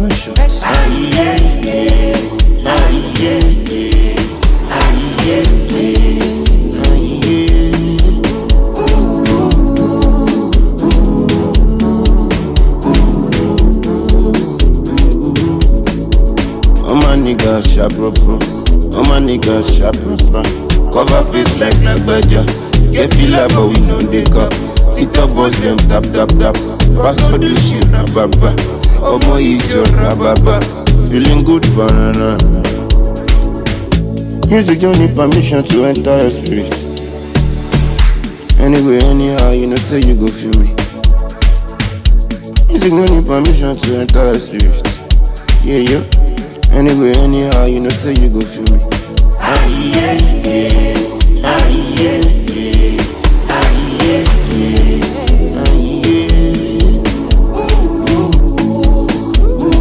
pressure. All my niggas sharp bro. All my niggas sharp bro. Cover face like Badger. Get feel like but we know they cup. TikTok boss them tap tap tap. Pass all the shit rababa. Omo ijo rababa. Feeling good banana. Music don't need permission to enter your spirit. Anyway, anyhow, you know say you go feel me. Music don't need permission to enter your spirit. Yeah, yeah. Anyway, anyhow, you know say you go feel me. Ah yeah, yeah, ah yeah.